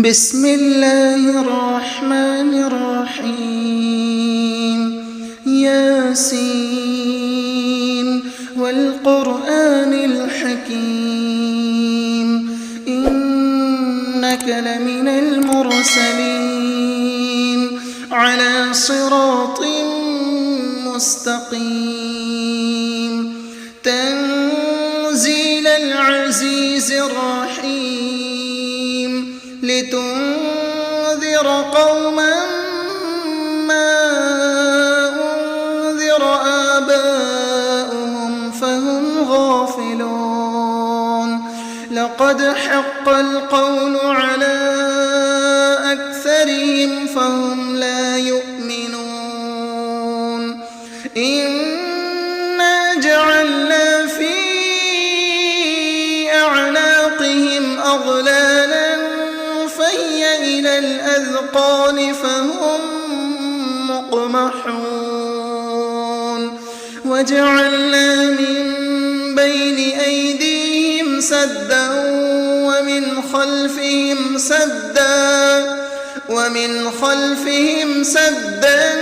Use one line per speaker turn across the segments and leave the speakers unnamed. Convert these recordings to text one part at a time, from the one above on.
بسم الله الرحمن الرحيم ياسين والقرآن الحكيم إنك لمن المرسلين على صراط مستقيم تنزيل العزيز الرحيم لتنذر قوما ما أنذر آباؤهم فهم غافلون لقد حق القول على أكثرهم فهم لا يؤمنون إنا جعلنا في أعناقهم أغلالا فهي إلى الأذقان فهم مقمحون وجعلنا من بين أيديهم سدا ومن خلفهم سدا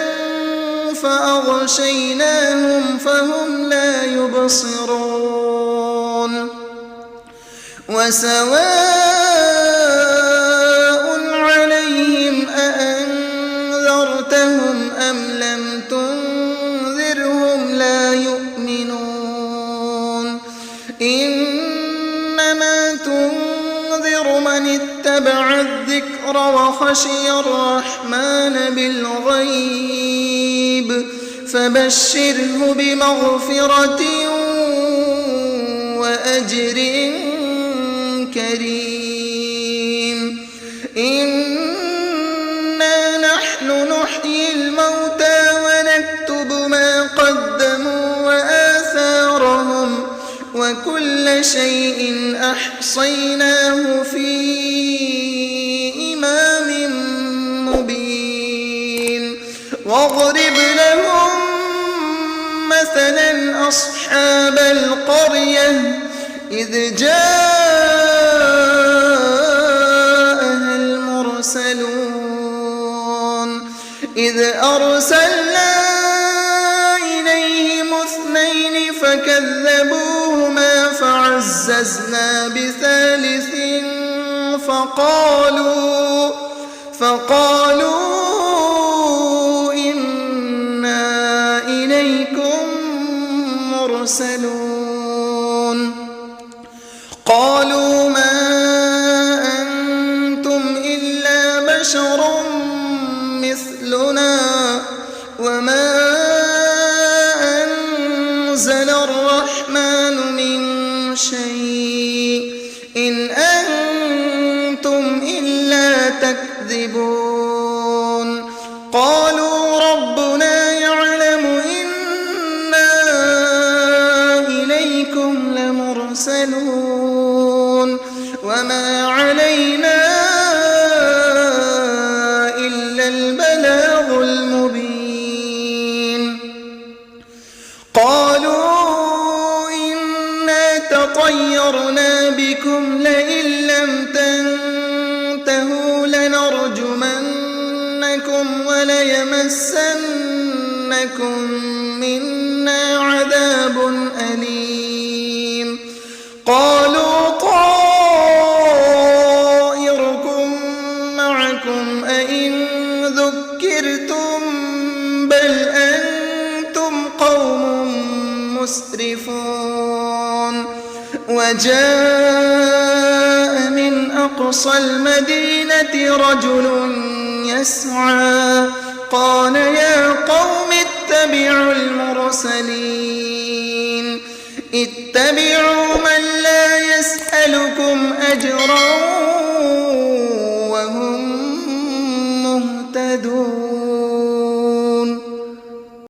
فأغشيناهم فهم لا يبصرون وسواء عليهم أأنذرتهم أم لم تنذرهم لا يؤمنون إنما تنذر من اتبع الذكر وخشي الرحمن بالغيب فبشره بمغفرة وأجر كريم إنا نحن نحيي الموتى ونكتب ما قدموا وآثارهم وكل شيء أحصيناه في إمام مبين واضرب لهم مثلا أصحاب القرية إذ جاءها المرسلون إذ أرسلنا إليهم اثنين فكذبوهما فعززنا بثالث فقالوا إنا إليكم مرسلون قالوا ما أنتم إلا بشر مثلنا وما أنزل الرحمن من شيء إن أنتم إلا تكذبون قالوا ربنا يعلم إنا إليكم لمرسلون وما علينا إلا البلاغ المبين قالوا إنا تطيرنا بكم لئن لم تنتهوا لنرجمنكم وليمسنكم منا عذاب أليم قالوا طائركم معكم أئن ذكرتم بل أنتم قوم مسرفون وجاء من أقصى المدينة رجل يسعى قال يا قوم اتبعوا المرسلين اتبعوا